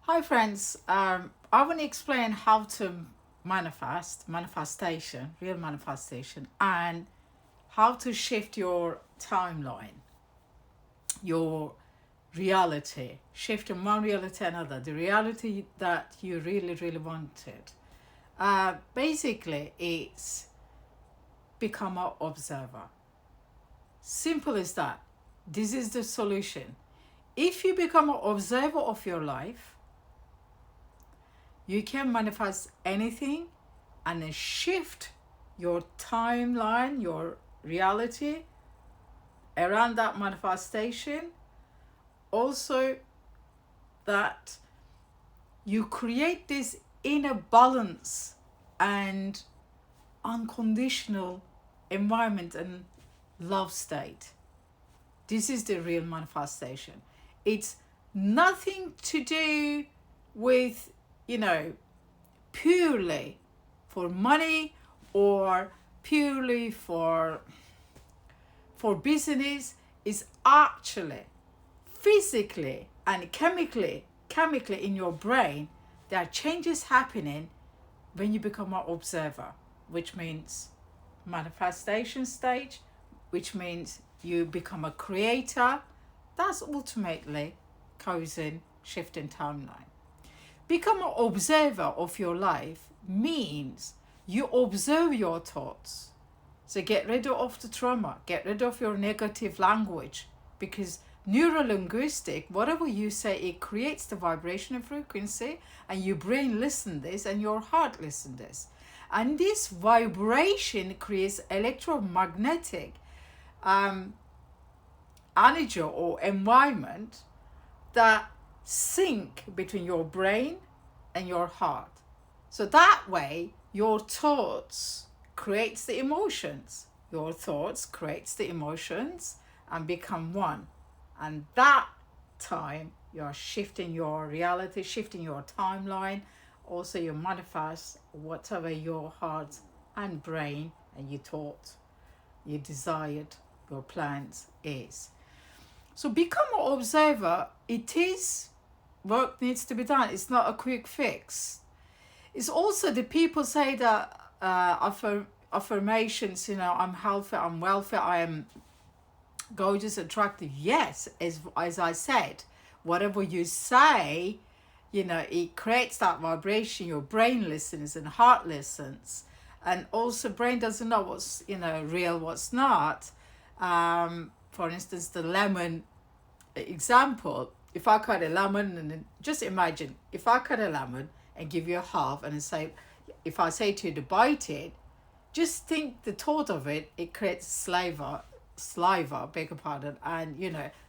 Hi friends, I want to explain how to manifestation, real manifestation, and how to shift your timeline, your reality, shift from one reality to another, the reality that you really wanted. Basically, it's become an observer. Simple as that. This is the solution. If you become an observer of your life, you can manifest anything and then shift your timeline, your reality around that manifestation. Also, that you create this inner balance and unconditional environment and love state. This is the real manifestation. It's nothing to do with, purely for money or purely for business. Is actually physically and chemically in your brain. There are changes happening when you become an observer, which means manifestation stage, which means you become a creator. That's ultimately causing shift in timeline. Become an observer of your life means you observe your thoughts. So get rid of the trauma, get rid of your negative language, because neurolinguistic, whatever you say, it creates the vibration and frequency, and your brain listens this and your heart listens this. And this vibration creates electromagnetic energy or environment that sync between your brain and your heart. So that way, your thoughts creates the emotions. Your thoughts creates the emotions and become one. And that time, you're shifting your reality, shifting your timeline. Also, you manifest whatever your heart and brain and you thought, you desired, your plans is. So become an observer. It is work needs to be done. It's not a quick fix. It's also the people say that affirmations, I'm healthy, I'm wealthy, I am gorgeous, attractive. Yes, as I said, whatever you say, it creates that vibration. Your brain listens and heart listens. And also brain doesn't know what's, real, what's not. For instance, the lemon example, if I cut a lemon and just imagine if I cut a lemon and give you a half and say, if I say to you to bite it, just think the thought of it, it creates saliva, beg your pardon, and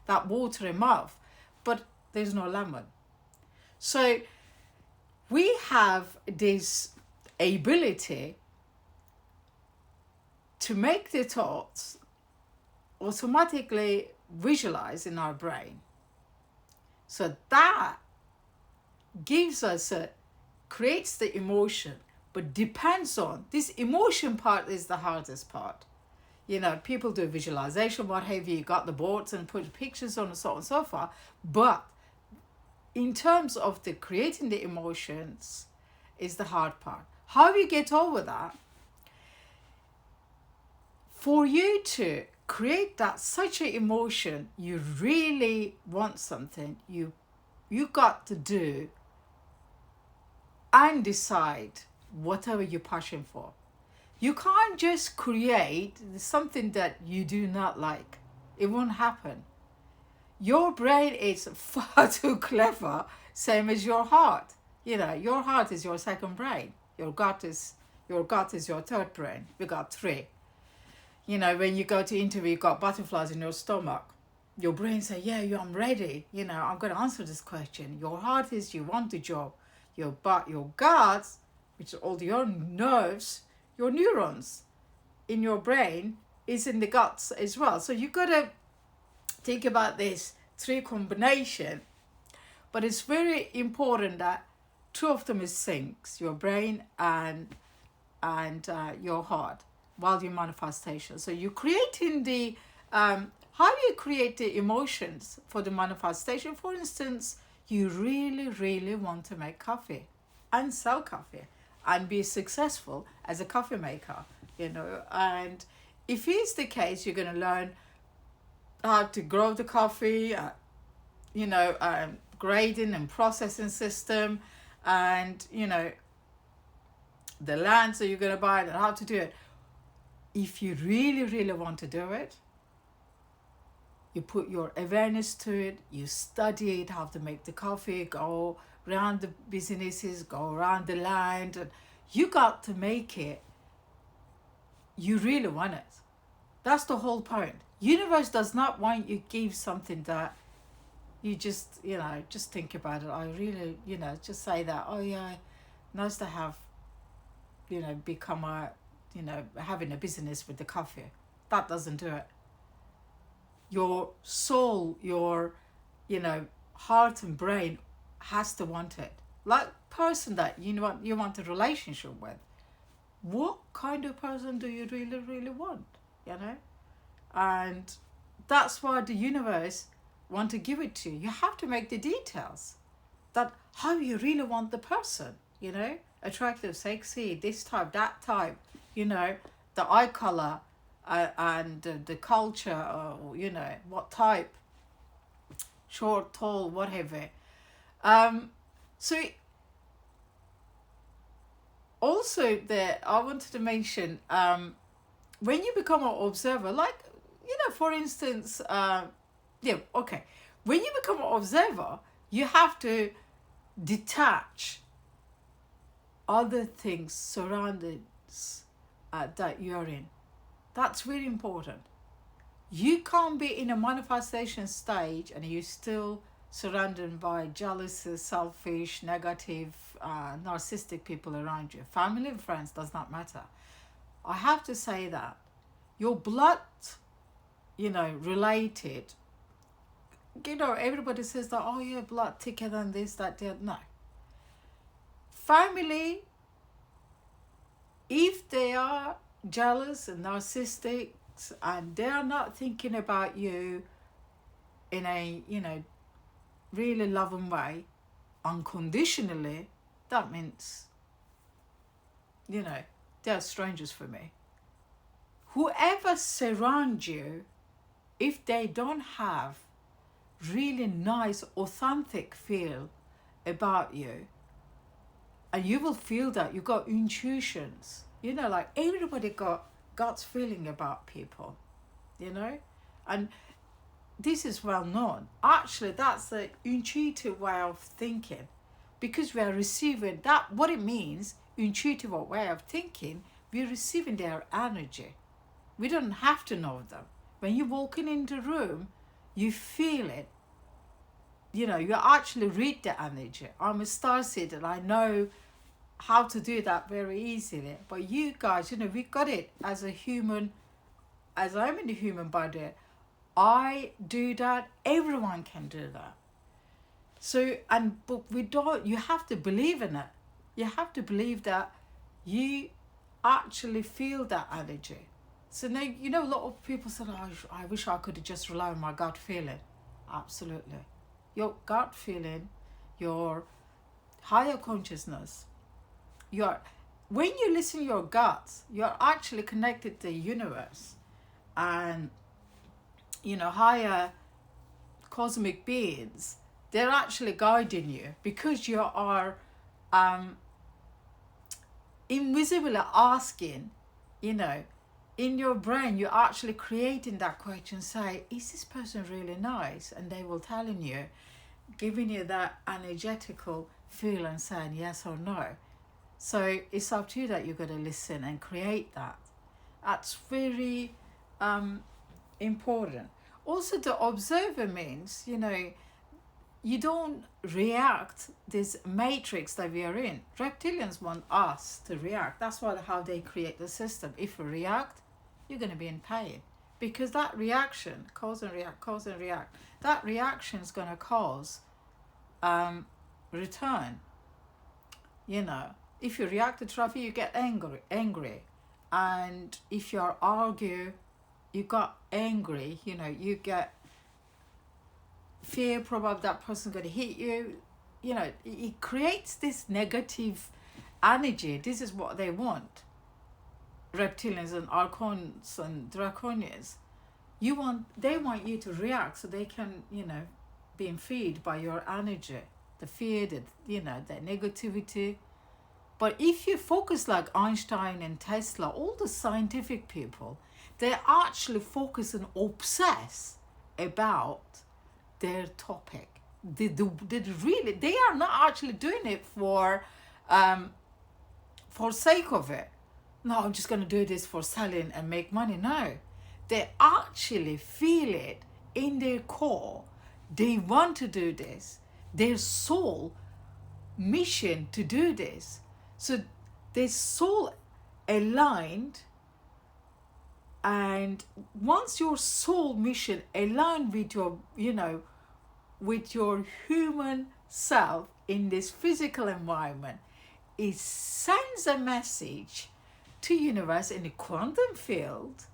that watery mouth, but there's no lemon. So we have this ability to make the thoughts automatically visualize in our brain. So that gives us creates the emotion, but depends on this emotion part is the hardest part. People do visualization, what have you, got the boards and put pictures on and so on and so forth. But in terms of the creating the emotions is the hard part. How you get over that? For you to create that such an emotion, you really want something, you got to do and decide whatever you're passion for. You can't just create something that you do not like. It won't happen. Your brain is far too clever, same as your heart. Your heart is your second brain. Your gut is your third brain. We got three. When you go to interview, you got butterflies in your stomach. Your brain say, yeah, I'm ready. I'm going to answer this question. Your heart is you want the job. Your gut, which is all your nerves, your neurons in your brain is in the guts as well. So you got to think about this three combination. But it's very important that two of them is syncs, your brain and your heart, while you manifestation. So you creating the how you create the emotions for the manifestation. For instance, you really, really want to make coffee and sell coffee and be successful as a coffee maker, And if it's the case, you're going to learn how to grow the coffee, grading and processing system, and, the lands that you're going to buy and how to do it. If you really, really want to do it, you put your awareness to it, you study it, how to make the coffee, go around the businesses, go around the land, and you got to make it. You really want it. That's the whole point. Universe does not want you to give something that you just, just think about it. I really, just say that, oh yeah, nice to have, become having a business with the coffee. That doesn't do it. Your soul, your, heart and brain has to want it. Like person that you want a relationship with. What kind of person do you really, really want? And that's why the universe want to give it to you. You have to make the details that how you really want the person, attractive, sexy, this type, that type, the eye color, and the culture, or what type, short, tall, whatever. So also there, I wanted to mention, when you become an observer, like, for instance, when you become an observer, you have to detach other things, surroundings that you're in. That's really important. You can't be in a manifestation stage and you're still surrounded by jealous, selfish, negative, narcissistic people around you. Family and friends does not matter. I have to say that your blood, related, everybody says that, oh, your blood thicker than this, that, that. No. Family, if they are jealous and narcissistic and they are not thinking about you in a, really loving way, unconditionally, that means, they're strangers for me. Whoever surrounds you, if they don't have really nice, authentic feel about you, and you will feel that you got intuitions, like everybody got God's feeling about people, and this is well known. Actually, that's the intuitive way of thinking, because we are receiving that. What it means, intuitive way of thinking, we're receiving their energy. We don't have to know them. When you're walking into the room, you feel it. You actually read the energy. I'm a starseed and I know how to do that very easily. But you guys, we got it as a human, as I'm in the human body. I do that. Everyone can do that. So, but we don't, you have to believe in it. You have to believe that you actually feel that energy. So now, a lot of people say, oh, I wish I could just rely on my gut feeling. Absolutely. Your gut feeling, your higher consciousness, when you listen to your guts, you're actually connected to the universe and, higher cosmic beings. They're actually guiding you because you are invisibly asking, in your brain, you're actually creating that question, say, is this person really nice? And they will telling you, giving you that energetical feel and saying yes or no. So it's up to you that you're going to listen and create that. That's very important. Also, the observer means, you don't react this matrix that we are in. Reptilians want us to react. That's how they create the system. If we react, you're going to be in pain. Because that reaction, cause and react, that reaction is going to cause return. If you react to traffic, you get angry. And if you argue, you got angry, you get fear, probably that person's going to hit you. You know, it creates this negative energy. This is what they want. Reptilians and archons and draconians. They want you to react so they can, you know, being fed by your energy, the fear, the, you know, the negativity. But if you focus like Einstein and Tesla, all the scientific people, they actually focus and obsess about their topic. They are not actually doing it for sake of it. No, I'm just going to do this for selling and make money. No, they actually feel it in their core. They want to do this. Their soul mission to do this. So their soul aligned, and once your soul mission aligned with your, you know, with your human self in this physical environment, it sends a message to universe in the quantum field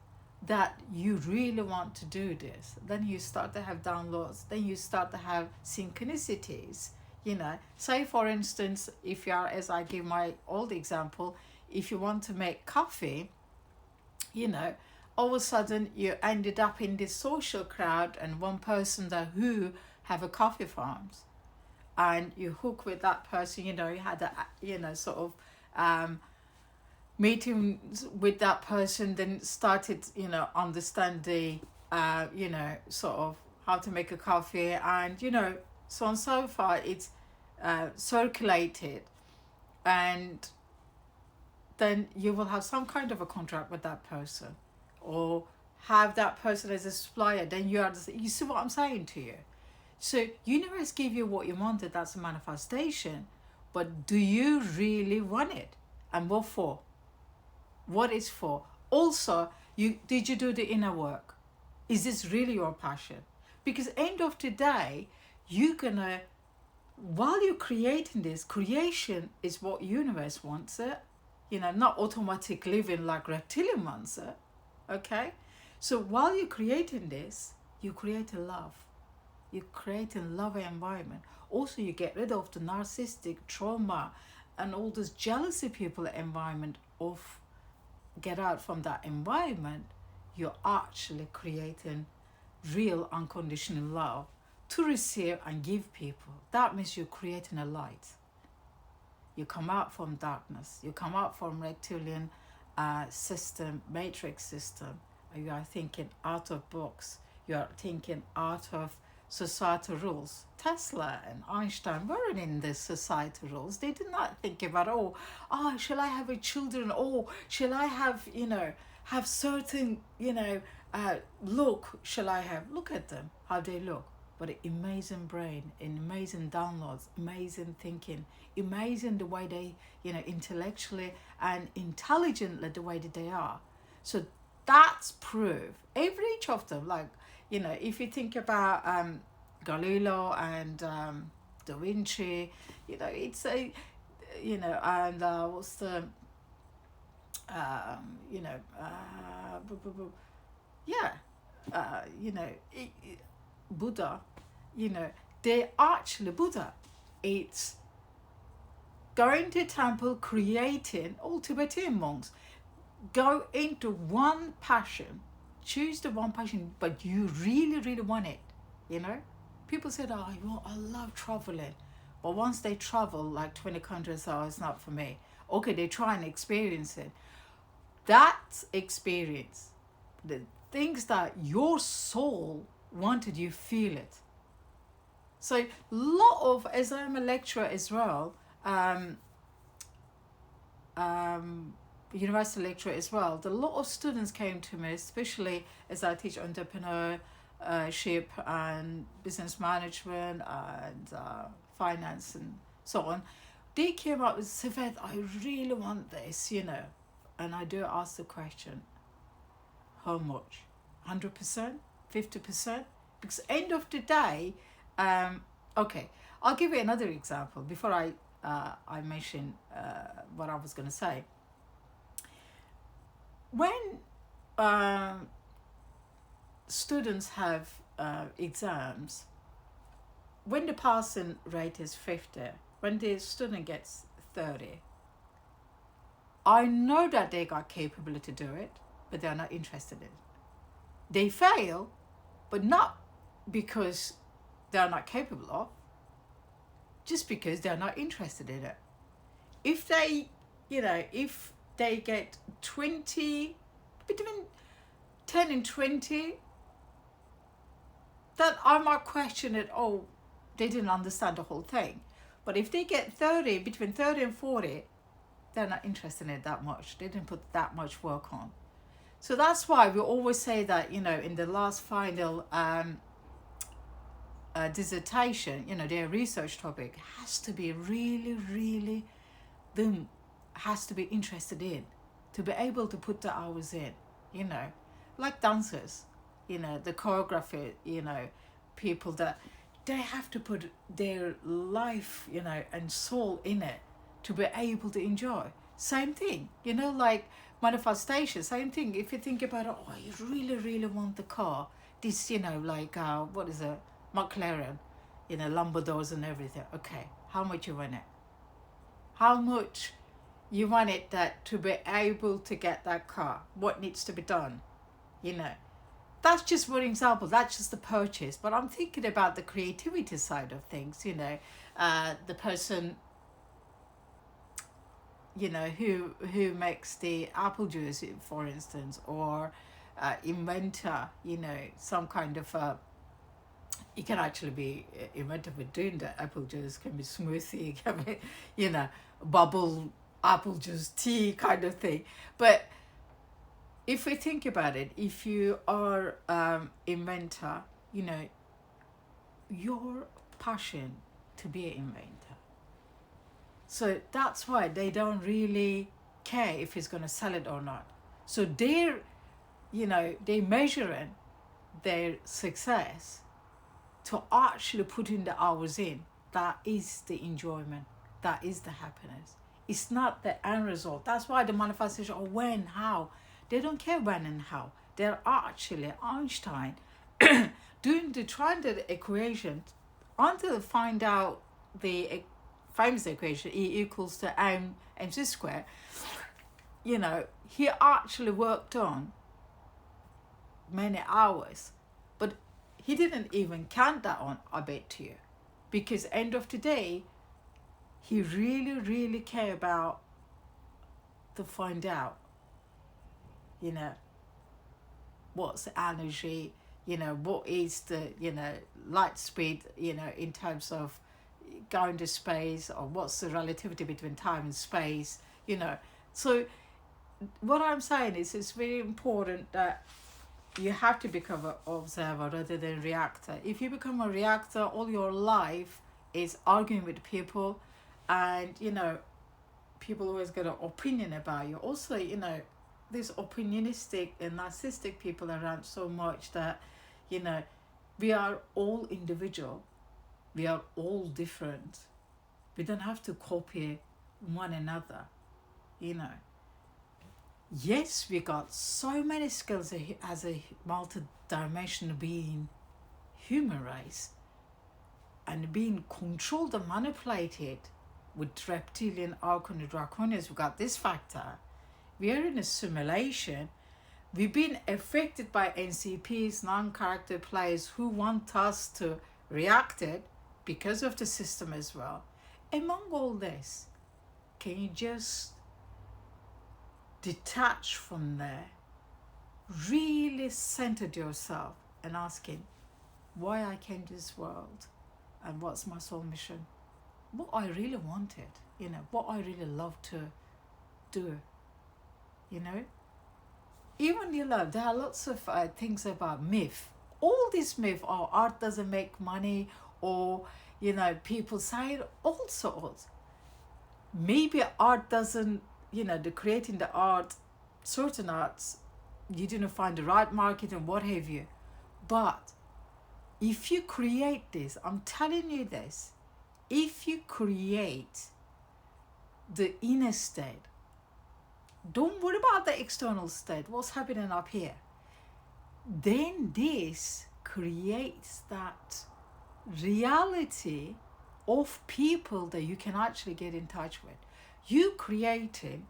that you really want to do this. Then you start to have downloads, then you start to have synchronicities. You know, say for instance, if you are, as I give my old example, if you want to make coffee, you know, all of a sudden you ended up in this social crowd and one person that who have a coffee farms, and you hook with that person, you know, you had a, you know, sort of meeting with that person, then started, you know, understand the, you know, sort of how to make a coffee, and, you know, so on so far it's circulated, and then you will have some kind of a contract with that person, or have that person as a supplier. Then you see what I'm saying to you? So universe give you what you wanted, that's a manifestation, but do you really want it, and what for? What it's for? Also, did you do the inner work? Is this really your passion? Because end of the day, you're gonna, while you're creating this, creation is what universe wants it, you know, not automatic living like reptilian wants it. Okay, so while you're creating this, you create a love. You create a loving environment. Also, you get rid of the narcissistic trauma and all this jealousy people environment of, get out from that environment. You're actually creating real unconditional love to receive and give people. That means you're creating a light. You come out from darkness. You come out from reptilian system, matrix system. You are thinking out of box. You are thinking out of societal rules. Tesla and Einstein weren't in the societal rules. They did not think about, shall I have a children? Oh, shall I have, you know, have certain, you know, look, shall I have? Look at them, how they look. But an amazing brain, an amazing downloads, amazing thinking, amazing the way they, you know, intellectually and intelligently the way that they are. So that's proof. Every each of them, like, you know, if you think about Galileo and Da Vinci, you know, it's a, you know, and what's the, you know, you know, Buddha, you know, they actually, Buddha, it's going to temple, creating, all Tibetan monks, go into one passion, choose the one passion, but you really, really want it, you know? People said, I love traveling. But once they travel like 20 countries, it's not for me. Okay, they try and experience it. That experience, the things that your soul wanted, you feel it. So a lot of, as I'm a lecturer as well, university lecturer as well, a lot of students came to me, especially as I teach entrepreneurship and business management and finance and so on. They came up with, Sifat, I really want this, you know. And I do ask the question, how much? 100%? 50%? Because end of the day, okay, I'll give you another example before I mention what I was going to say. When students have exams, when the passing rate is 50, when the student gets 30, I know that they got capability to do it, but they're not interested in it. They fail, but not because they're not capable of, just because they're not interested in it. If they, if they get 20, between 10 and 20, that I might question it, oh, they didn't understand the whole thing. But if they get 30, between 30 and 40, they're not interested in it that much. They didn't put that much work on. So that's why we always say that, in the last final dissertation, their research topic has to be really, really, them has to be interested in, to be able to put the hours in, like dancers, the choreography, people that they have to put their life, and soul in it to be able to enjoy. Same thing, like manifestation, same thing. If you think about it, oh, you really, really want the car, this, like, what is it, McLaren, Lamborghinis and everything. Okay, how much you want it? How much you want it that to be able to get that car? What needs to be done? That's just one example. That's just the purchase. But I'm thinking about the creativity side of things, the person, who makes the apple juice, for instance, or inventor, some kind of it can actually be invented with doing the apple juice, can be smoothie, can be, bubble apple juice tea kind of thing. But if we think about it, if you are inventor, your passion to be an inventor. So that's why they don't really care if he's going to sell it or not. So they're measuring their success to actually put in the hours in. That is the enjoyment. That is the happiness. It's not the end result. That's why the manifestation of when, how. They don't care when and how. They're actually Einstein trying the equation until they find out the famous equation, E equals to mc squared. He actually worked on many hours, but he didn't even count that on, I bet to you, because end of the day, he really, really care about to find out, what's the energy, what is the, light speed, in terms of going to space, or what's the relativity between time and space, So what I'm saying is it's very important that you have to become an observer rather than reactor. If you become a reactor, all your life is arguing with people, and people always get an opinion about you. Also, these opinionistic and narcissistic people around so much that we are all individual, we are all different. We don't have to copy one another. Yes, we got so many skills as a multi-dimensional being, human race, and being controlled and manipulated with reptilian, archon, and draconians. We got this factor. We are in a simulation. We've been affected by NCPs, non-character players, who want us to react it because of the system as well. Among all this, can you just detach from there, really centered yourself and asking why I came to this world and what's my soul mission, what I really wanted, what I really love to do, Even, there are lots of things about myth. All these myth, or art doesn't make money, or, people say all sorts. Maybe art doesn't, the creating the art, certain arts, you didn't find the right market and what have you. But if you create this, I'm telling you this, if you create the inner state, don't worry about the external state, what's happening up here. Then this creates that reality of people that you can actually get in touch with. You creating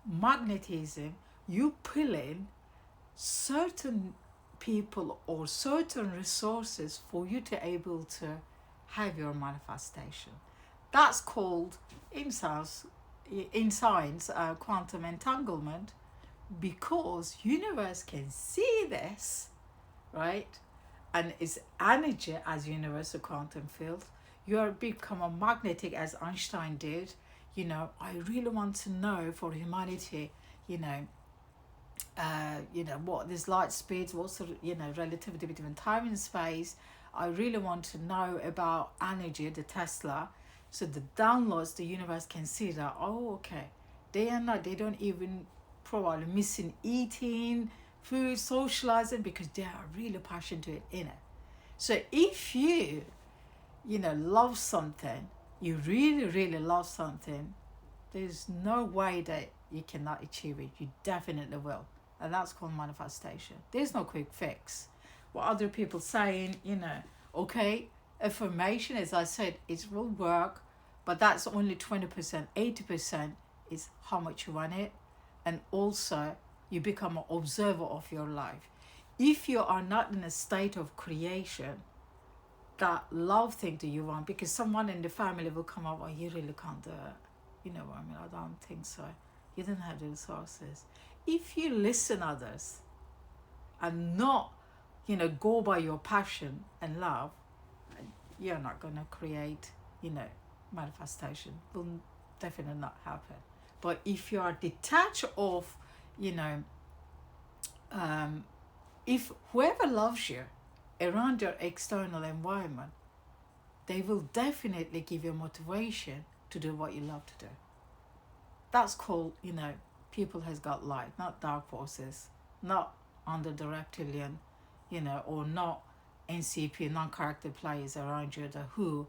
magnetism, you pulling certain people or certain resources for you to able to have your manifestation. That's called in science quantum entanglement, because universe can see this, right? And its energy as universal quantum field. You are become a magnetic as Einstein did. I really want to know for humanity, what this light speeds, what's the relativity between time and space. I really want to know about energy, the Tesla. So the downloads, the universe can see that, oh, okay, they don't even probably missing eating food, socializing, because they are really passionate in it. So if you love something, you really, really love something, there's no way that you cannot achieve it. You definitely will. And that's called manifestation. There's no quick fix. What other people saying, okay, affirmation, as I said, it will work, but that's only 20%. 80% is how much you want it. And also, you become an observer of your life. If you are not in a state of creation, that love thing that you want, because someone in the family will come up, oh, you really can't do it. You know what I mean? I don't think so. You don't have the resources. If you listen others and not, go by your passion and love, you're not going to create, manifestation. Will definitely not happen. But if you are detached of, if whoever loves you around your external environment, they will definitely give you motivation to do what you love to do. That's called, people has got light, not dark forces, not under the reptilian, or not NCP, non-character players around you that who,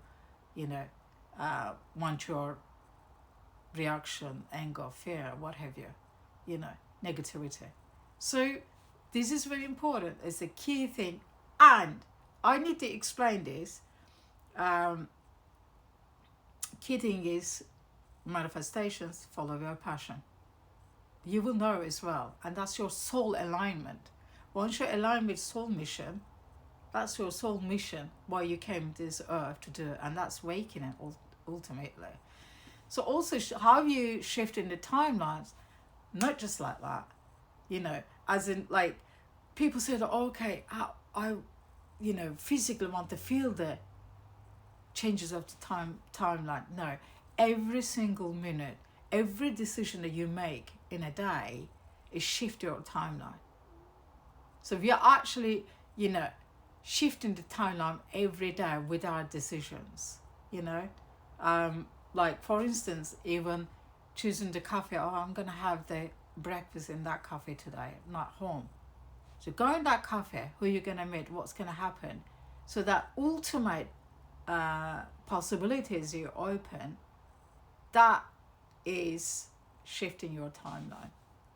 want your reaction, anger, fear, what have you, negativity. So this is very important. It's a key thing. And I need to explain this. Key thing is manifestations, follow your passion. You will know as well. And that's your soul alignment. Once you align with soul mission, that's your soul mission, why you came to this earth to do. And that's awakening ultimately. So also how you shift in the timelines, not just like that, as in like people said, okay, I physically want to feel the changes of the timeline. No, every single minute, every decision that you make in a day is shift your timeline. So we are actually, shifting the timeline every day with our decisions, like for instance, even choosing the cafe, I'm going to have the breakfast in that cafe today, not home. So go in that cafe, who you're going to meet, what's going to happen. So that ultimate possibilities you open, that is shifting your timeline,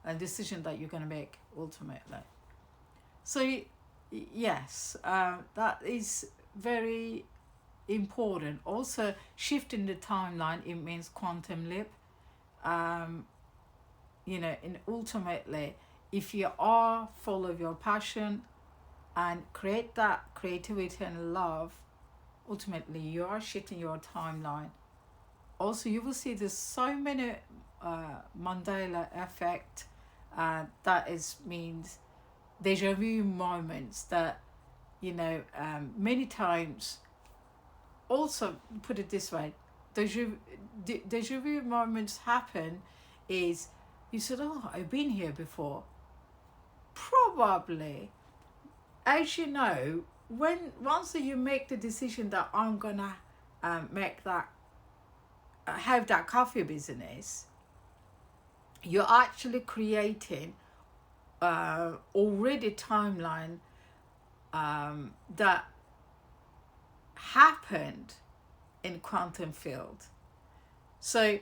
a decision that you're going to make ultimately. So yes, that is very important. Also, shifting the timeline, it means quantum leap. And ultimately, if you are full of your passion and create that creativity and love, ultimately you are shifting your timeline. Also, you will see there's so many Mandela effect, that is means deja vu moments that many times. Also, put it this way, deja vu moments happen is you said, oh, I've been here before. Probably, as you know, once you make the decision that I'm gonna make that have that coffee business, you're actually creating already timeline that happened in quantum field. So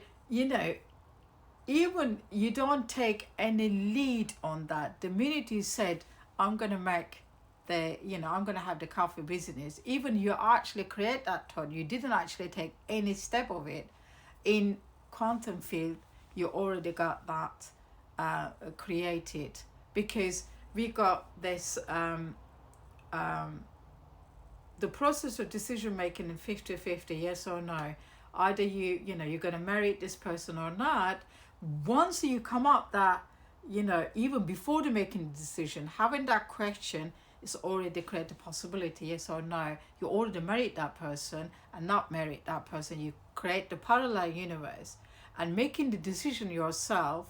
even you don't take any lead on that. The minute you said, I'm going to make the, you know, I'm going to have the coffee business, even you actually create that thought, you didn't actually take any step of it, in quantum field you already got that created, because we got this the process of decision making in 50-50, yes or no. Either you know, you're going to marry this person or not. Once you come up that, you know, even before the making the decision, having that question is already create a possibility, yes or no. You already married that person and not married that person. You create the parallel universe, and making the decision yourself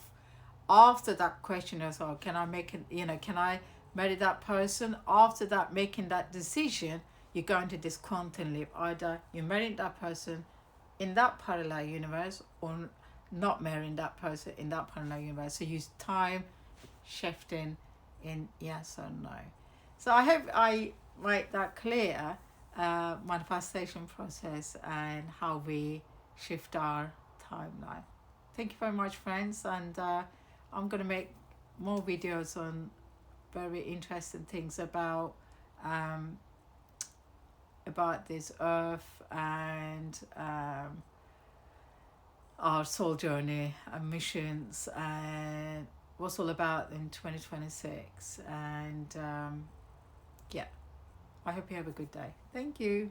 after that question is, oh, can I make it, you know, can I marry that person? After that, making that decision, you go into this quantum leap. Either you marry that person in that parallel universe, or not marrying that person in that parallel universe. So use time shifting in yes or no. So I hope I make that clear, manifestation process and how we shift our timeline. Thank you very much, friends, and I'm going to make more videos on very interesting things about this earth and our soul journey and missions and what's all about in 2026. And yeah, I hope you have a good day. Thank you.